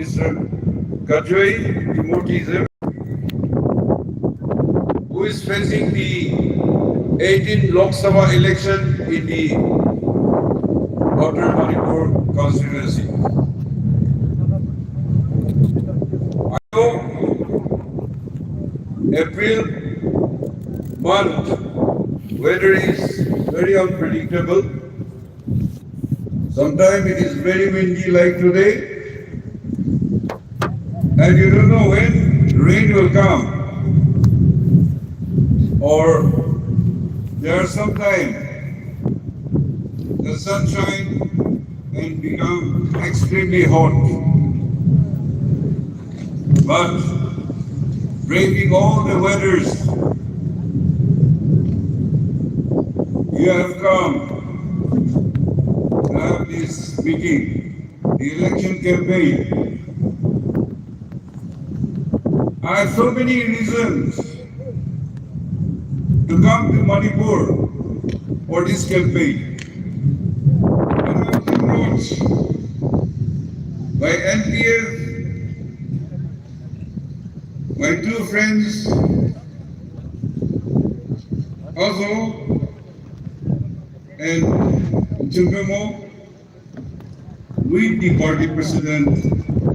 Mr. Kajwai, demotism, who is facing the 18th Lok Sabha election in the Outer Manipur constituency. I know April month weather is very unpredictable. Sometimes it is very windy like today, and you don't know when rain will come, or there are sometimes the sunshine can become extremely hot. But braving all the weathers, you have come to have this meeting, the election campaign. I have so many reasons to come to Manipur for this campaign. And I was approached by NPF, my two friends, also, and Chumpemo, with the party president,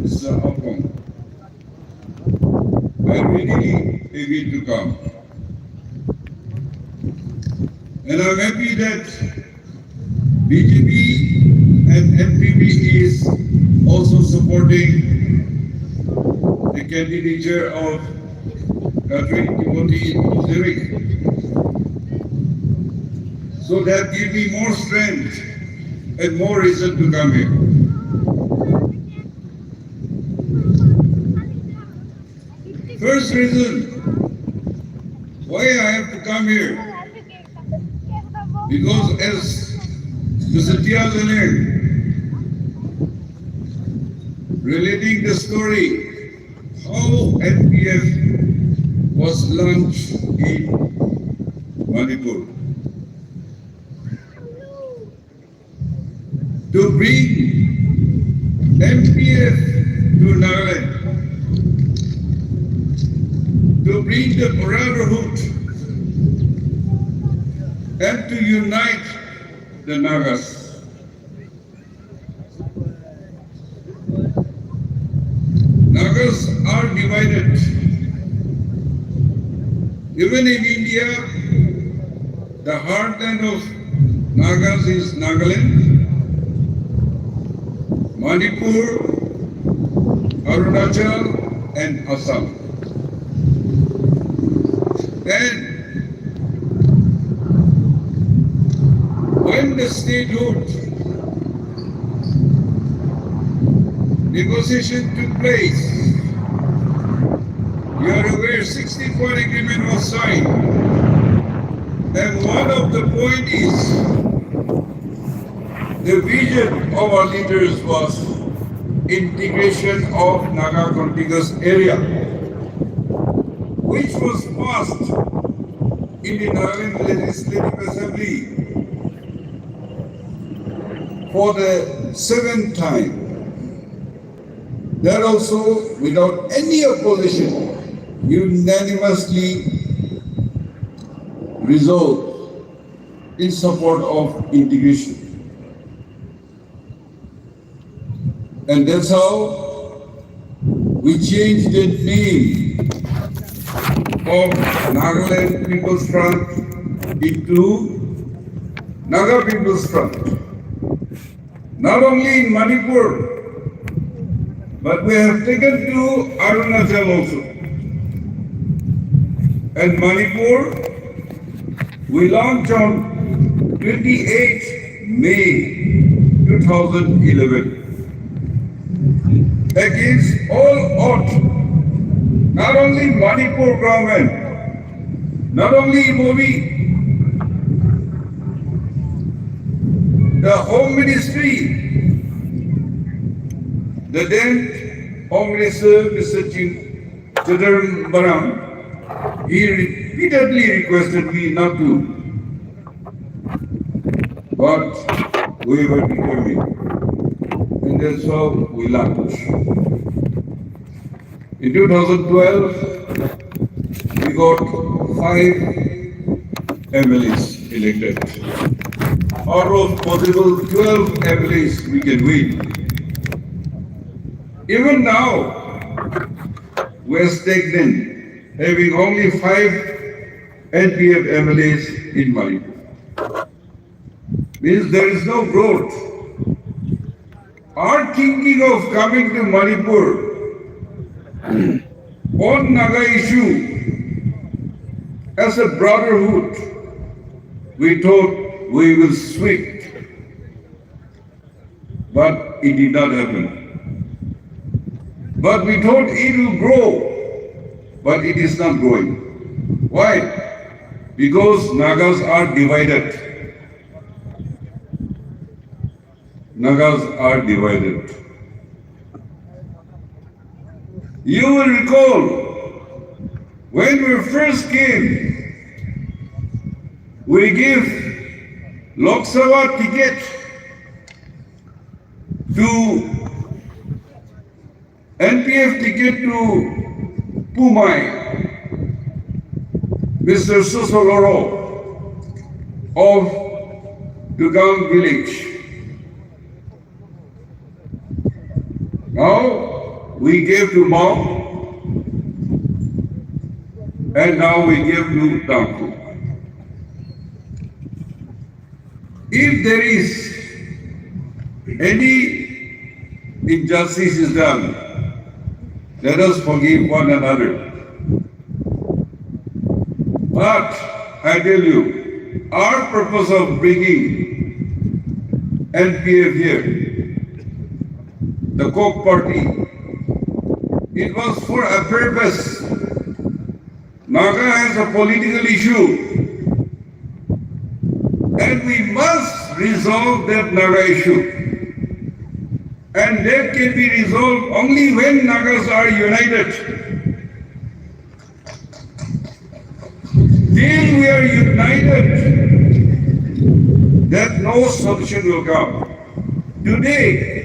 Mr. Apong. I really agreed to come. And I'm happy that BJP and NPP is also supporting the candidature of Timothy Zivik. So that gives me more strength and more reason to come here. First reason why I have to come here, because as Mr. Tiazane relating the story how NPF was launched in Manipur to bring NPF to Nagaland, to bring the brotherhood and to unite the Nagas. Nagas are divided. Even in India, the heartland of Nagas is Nagaland, Manipur, Arunachal, and Assam. And when the statehood negotiation took place, you are aware 60-point agreement was signed. And one of the points is the vision of our leaders was integration of Naga contiguous area, which was passed in the Nagaland Legislative Assembly for the 7th time. That also, without any opposition, unanimously resolved in support of integration. And that's how we changed the name of Nagaland People's Front into Naga People's Front. Not only in Manipur, but we have taken to Arunachal also. And Manipur, we launched on 28 May 2011. Against all odds, not only Manipur government, not only Modi, the Home Ministry, the then Home Minister, Mr. Maram, he repeatedly requested me not to. But we were determined. And that's how we launched. In 2012, we got 5 MLAs elected. Out of possible 12 MLAs we can win. Even now, we are stagnant, having only 5 NPF MLAs in Manipur. Means there is no growth. Our thinking of coming to Manipur on Naga issue as a brotherhood, we thought we will sweep, but it did not happen. But we thought it will grow, but it is not growing. Why? Because Nagas are divided. Nagas are divided. You will recall when we first came, we gave Lok Sabha ticket to NPF ticket to Pumai, Mr. Sosoloro of Dugang village. Now we gave to Mao, and now we give to Tangku. If there is any injustice is done, let us forgive one another. But I tell you, our purpose of bringing NPF here, the Coke Party, it was for a purpose. Naga has a political issue, and we must resolve that Naga issue. And that can be resolved only when Nagas are united. Till we are united, that no solution will come. Today,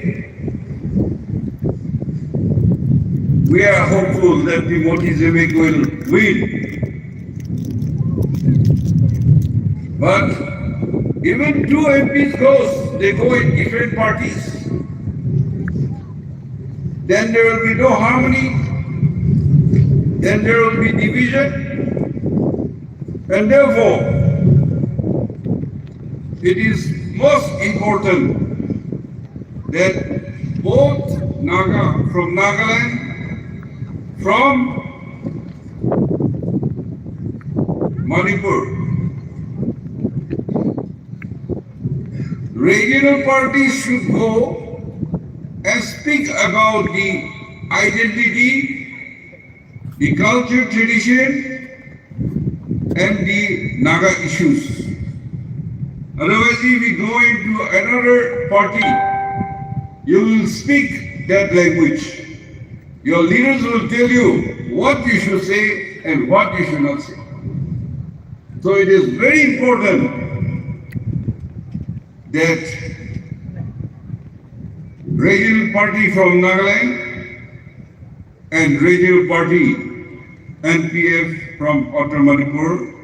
we are hopeful that the Montezemic will win. But even 2 MPs goes, they go in different parties. Then there will be no harmony, then there will be division, and therefore it is most important that both Naga from Nagaland, from Manipur, regional parties should go and speak about the identity, the culture, tradition, and the Naga issues. Otherwise, if we go into another party, you will speak that language. Your leaders will tell you what you should say and what you should not say. So it is very important that regional party from Nagaland and regional party NPF from Outer Manipur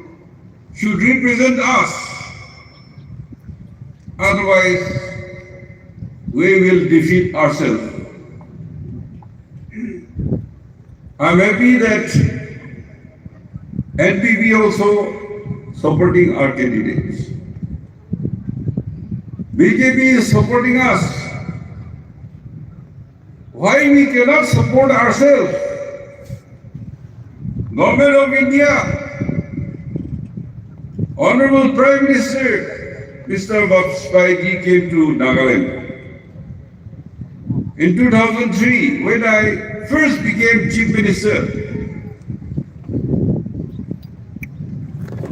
should represent us. Otherwise, we will defeat ourselves. I'm happy that NPP also supporting our candidates. BJP is supporting us. Why we cannot support ourselves? Government of India, Honorable Prime Minister, Mr. Vajpayee came to Nagaland. In 2003, when I first became Chief Minister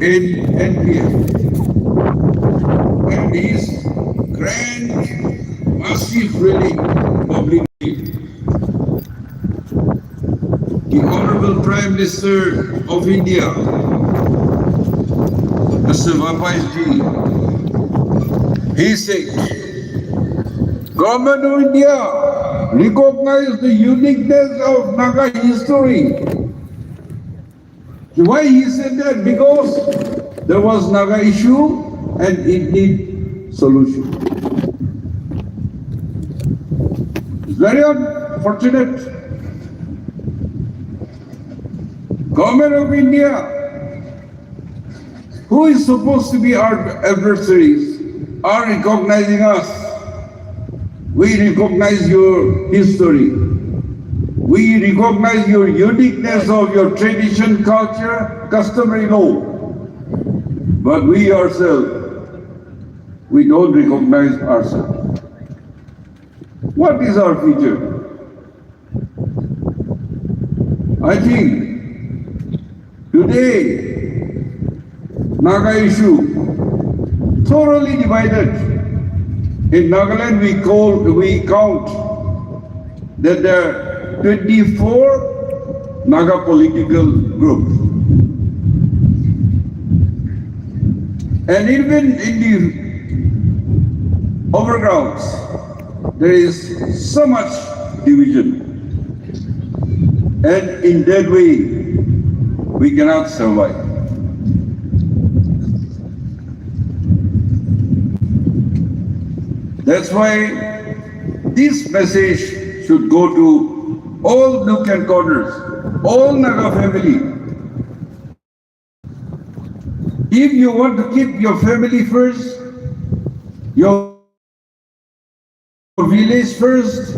in NPF, and his grand, massive rally public, the Honorable Prime Minister of India, Mr. Vajpayee, he said, Government of India recognized the uniqueness of Naga history. Why he said that? Because there was Naga issue and it need solution. It's very unfortunate. Government of India, who is supposed to be our adversaries, are recognizing us. We recognize your history. We recognize your uniqueness of your tradition, culture, customary law. But we ourselves, we don't recognize ourselves. What is our future? I think today, Naga issue thoroughly divided. In Nagaland, we count that there are 24 Naga political groups. And even in the overgrounds, there is so much division. And in that way, we cannot survive. That's why this message should go to all nook and corners, all Naga family. If you want to keep your family first, your village first,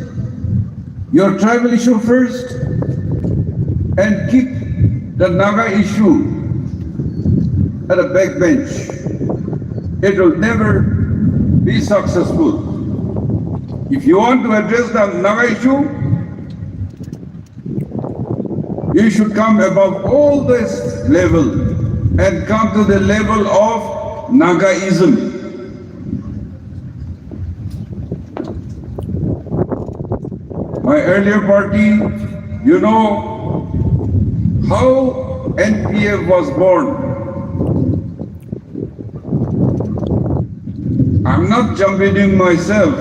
your tribal issue first, and keep the Naga issue at a backbench, it will never be successful. If you want to address the Naga issue, you should come above all this level and come to the level of Nagaism. My earlier party, you know how NPF was born. I'm not championing myself.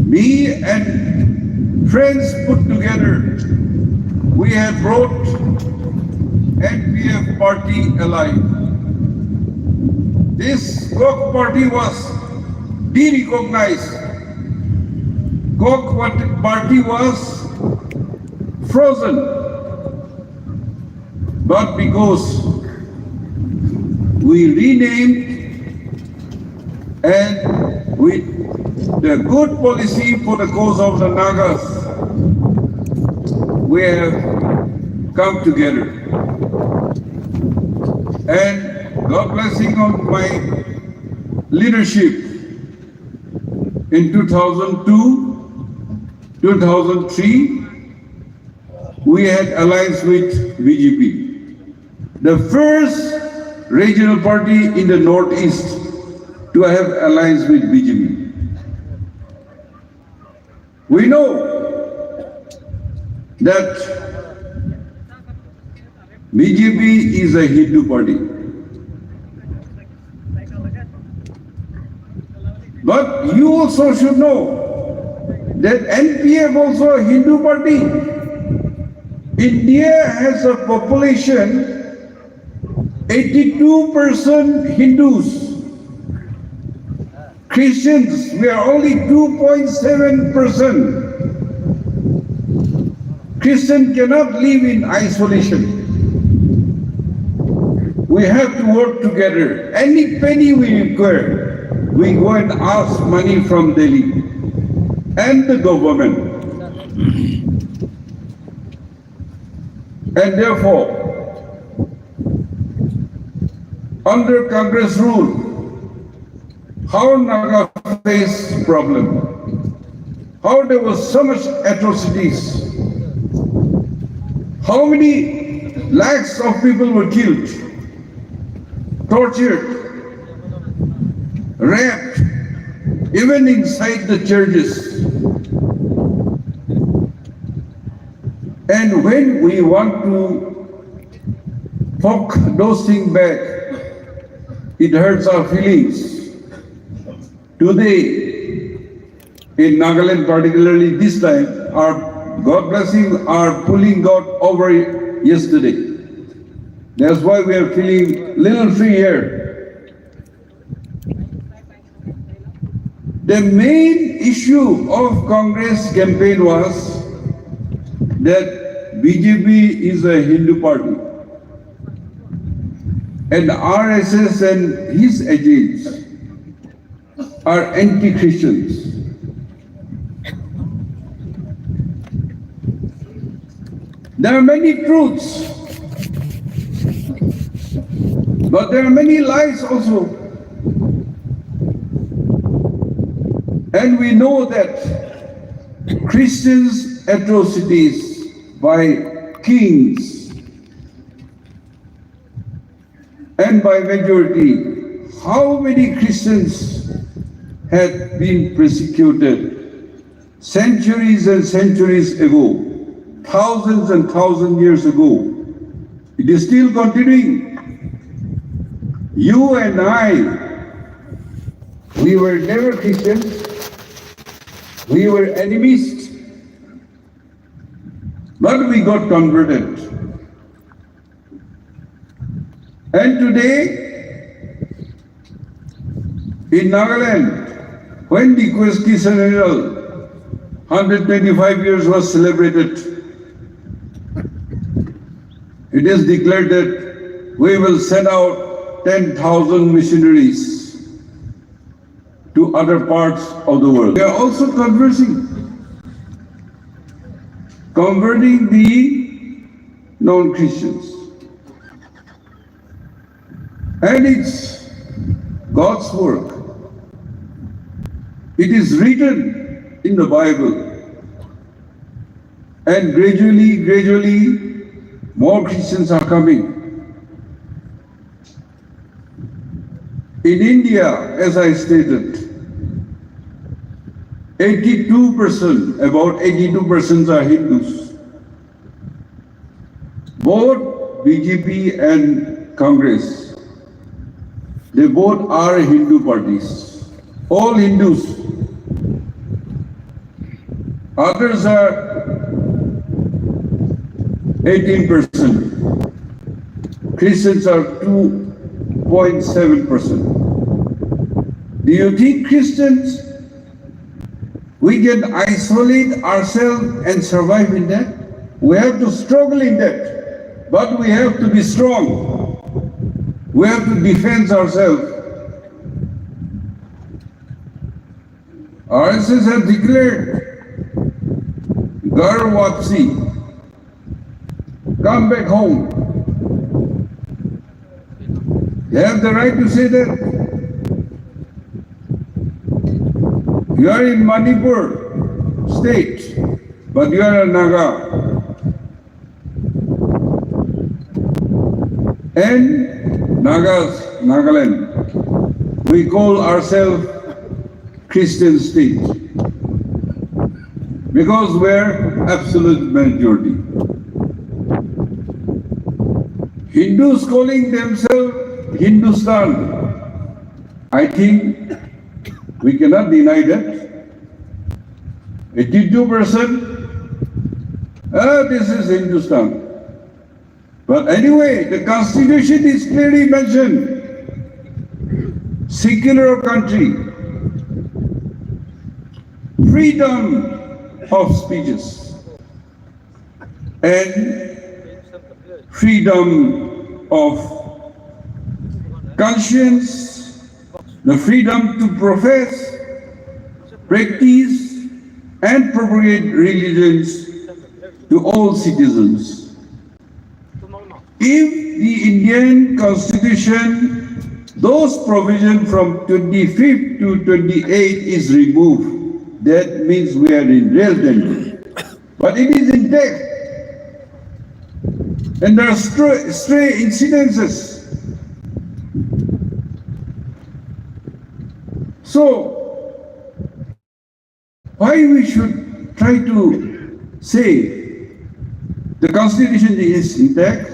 Me and friends put together, we had brought NPF party alive. This Gok party was de-recognized. Gok party was frozen. But because we renamed and with the good policy for the cause of the Nagas, we have come together. And God blessing on my leadership in 2002, 2003, we had alliance with BJP. The first regional party in the Northeast to have alliance with BJP. We know that BJP is a Hindu party. But you also should know that NPF also a Hindu party. India has a population 82% Hindus. Christians, we are only 2.7%. Christian cannot live in isolation. We have to work together. Any penny we require, we go and ask money from Delhi and the government. And therefore, under Congress rule, how Naga faced problem, how there was so much atrocities, how many lakhs of people were killed, tortured, raped, even inside the churches. And when we want to talk those things back, it hurts our feelings. Today, in Nagaland particularly this time, our God blessing are pulling God over yesterday. That's why we are feeling little free here. The main issue of Congress campaign was that BJP is a Hindu party and RSS and his agents are anti-Christians. There are many truths, but there are many lies also. And we know that Christians' atrocities by kings and by majority, how many Christians had been persecuted centuries and centuries ago, thousands and thousands years ago. It is still continuing. You and I, we were never Christians. We were enemies. But we got converted. And today, in Nagaland, when the Quisquicentennial 125 years was celebrated, it is declared that we will send out 10,000 missionaries to other parts of the world. We are also converting the non-Christians. And it's God's work. It is written in the Bible. And gradually, more Christians are coming. In India, as I stated, 82%, about 82% are Hindus. Both BJP and Congress, they both are Hindu parties. All Hindus. Others are 18%. Christians are 2.7%. Do you think Christians, we can isolate ourselves and survive in that? We have to struggle in that, but we have to be strong. We have to defend ourselves. RSS have declared, Gar Wapsi, come back home. You have the right to say that. You are in Manipur state, but you are a Naga. And Nagaland, we call ourselves Christian state because we're absolute majority. Hindus calling themselves Hindustan, I think we cannot deny that. 82%, this is Hindustan. But anyway, the Constitution is clearly mentioned. Secular country, freedom of speeches, and freedom of conscience, the freedom to profess, practice, and propagate religions to all citizens. If the Indian Constitution, those provisions from 25th to 28 is removed, that means we are in real danger. But it is intact. And there are stray incidences. So, why we should try to say the Constitution is intact?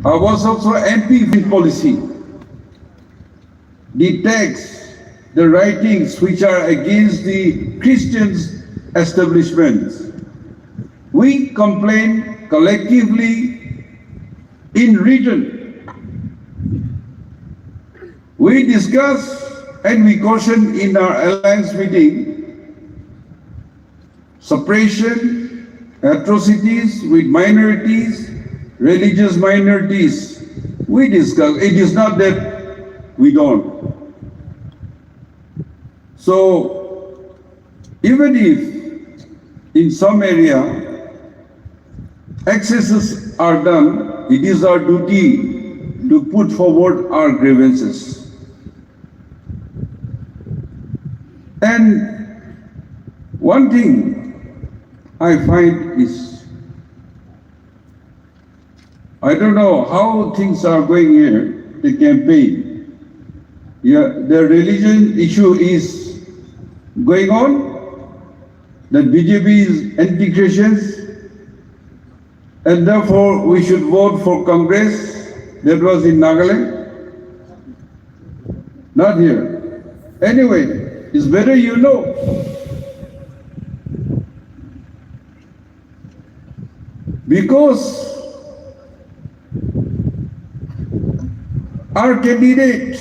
I was also MP in policy. The tax, the writings which are against the Christians' establishments. We complain collectively in written. We discuss and we caution in our alliance meeting suppression, atrocities with minorities, religious minorities. We discuss. It is not that we don't. So, even if in some area excesses are done, it is our duty to put forward our grievances. And one thing I find is, I don't know how things are going here, the campaign. Yeah, the religion issue is going on, that BJP is anti-Christians, and therefore we should vote for Congress. That was in Nagaland, not here. Anyway, it's better you know. Because our candidate,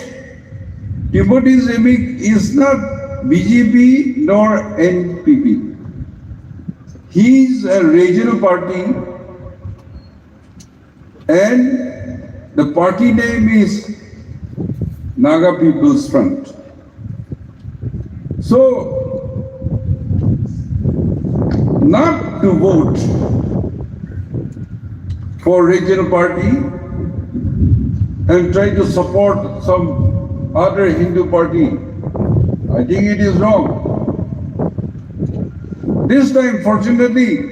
Timothy Zemik, is not BJP nor NPP. He is a regional party and the party name is Naga People's Front. So, not to vote for regional party and try to support some other Hindu party, I think it is wrong. This time, fortunately,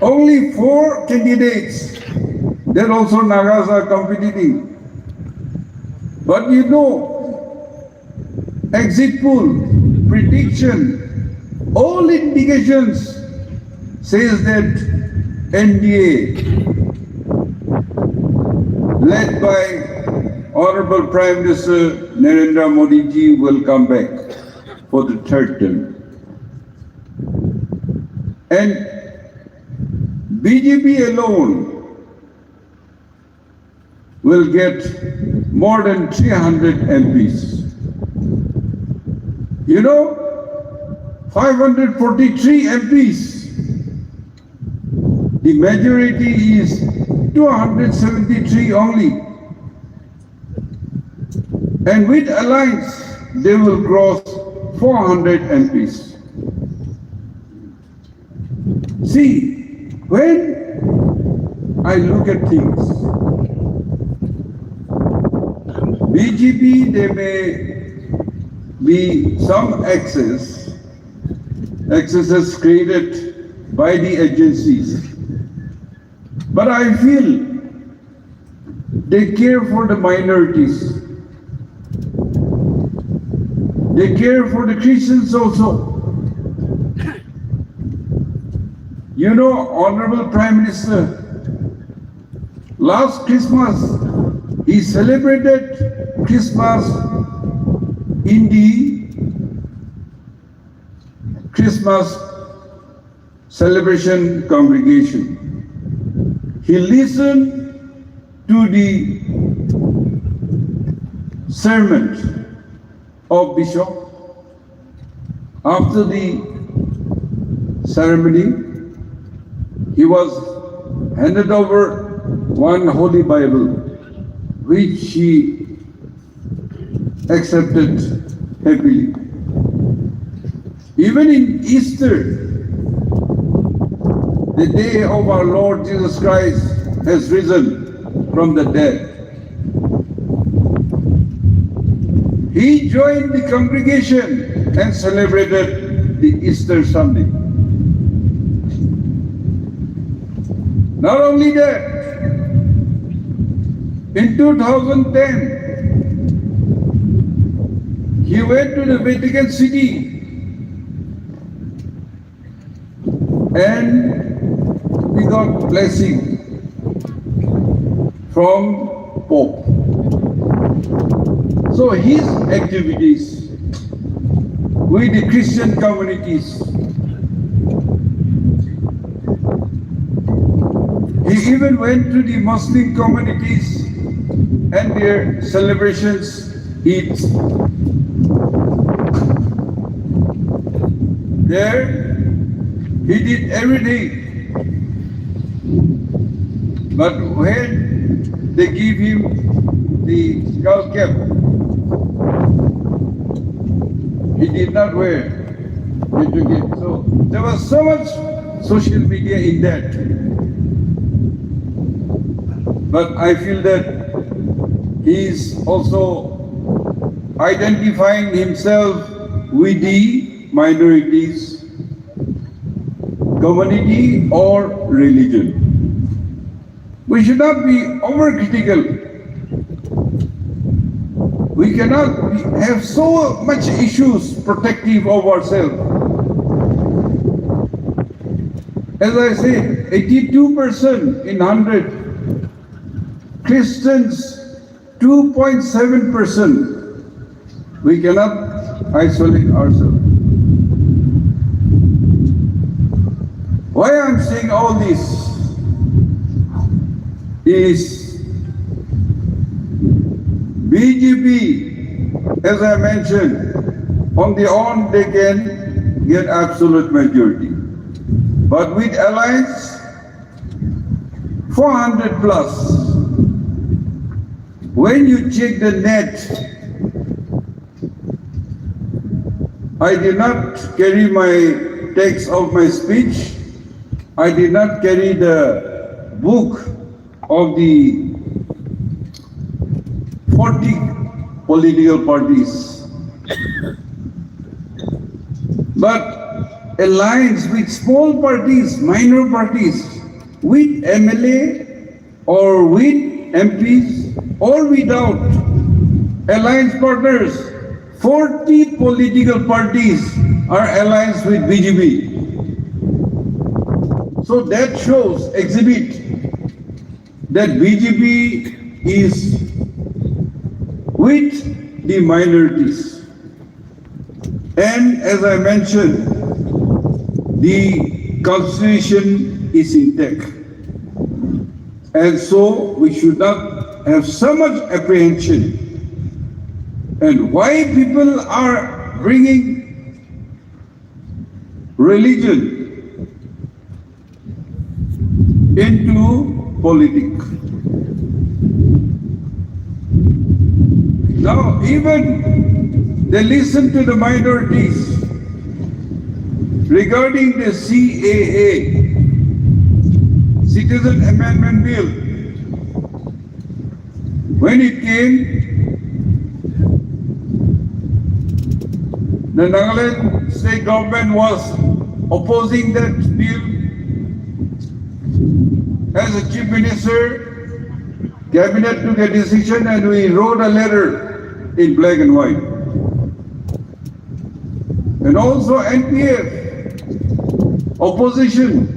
only 4 candidates, there also Nagas are competing. But you know, exit poll, prediction, all indications says that NDA, led by Honorable Prime Minister Narendra Modi ji, will come back for the 3rd term. And BJP alone will get more than 300 MPs. You know, 543 MPs. The majority is 273 only. And with alliance, they will cross 400 MPs. See, when I look at things, BJP, there may be some excesses created by the agencies. But I feel they care for the minorities. They care for the Christians also. You know, Honorable Prime Minister, last Christmas, he celebrated Christmas in the Christmas celebration congregation. He listened to the sermon of Bishop. After the ceremony, he was handed over one Holy Bible, which he accepted happily. Even in Easter, the day of our Lord Jesus Christ has risen from the dead, he joined the congregation and celebrated the Easter Sunday. Not only that, in 2010, he went to the Vatican City and he got blessing from Pope. So his activities with the Christian communities, he even went to the Muslim communities and their celebrations, Eid. There, he did everything. But when they give him the skull cap, he did not wear. He took it. So there was so much social media in that. But I feel that he is also identifying himself with the minorities, community or religion. We should not be overcritical. We cannot have so much issues protective of ourselves. As I said, 82% in 100. Christians, 2.7%. We cannot isolate ourselves. Why I'm saying all this is BJP, as I mentioned, on their own they can get absolute majority. But with alliance, 400 plus. When you check the net, I did not carry my text of my speech. I did not carry the book of the 40 political parties. But alliance with small parties, minor parties, with MLA or with MPs or without alliance partners, 40 political parties are alliance with BJP. So that shows, exhibit, that BJP is with the minorities. And as I mentioned, the constitution is intact. And so we should not have so much apprehension. And why people are bringing religion into politics. Now, even they listen to the minorities regarding the CAA, Citizen Amendment Bill. When it came, the Nagaland state government was opposing that bill. As a chief minister, cabinet took a decision and we wrote a letter in black and white. And also NPF, opposition,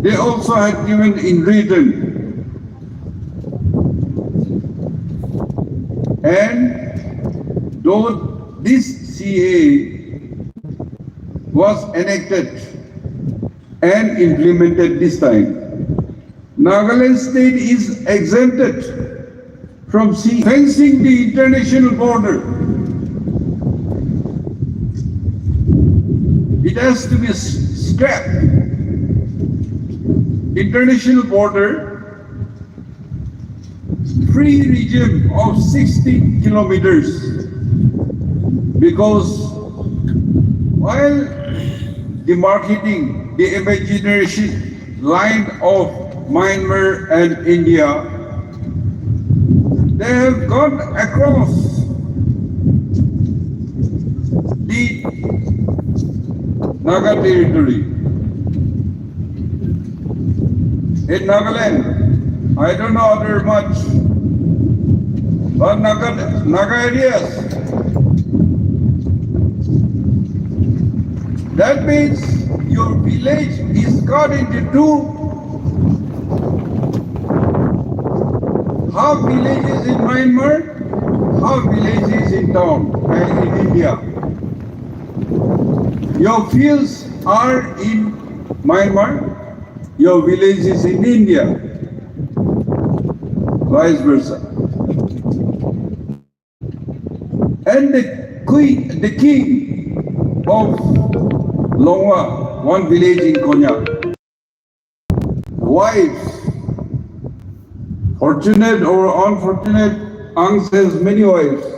they also had given in written. And though this CA was enacted and implemented this time, Nagaland state is exempted from fencing the international border. It has to be scrapped. International border, free region of 60 kilometers. Because while demarcating the imaginary line of Myanmar and India, they have gone across the Naga territory. In Nagaland, I don't know other much, but Naga areas. That means your village is cut into two. half villages in Myanmar, half villages in town and in India. Your fields are in Myanmar, your village is in India, vice versa. And the king of Longwa, one village in Konya, wives, fortunate or unfortunate, Ang has many wives.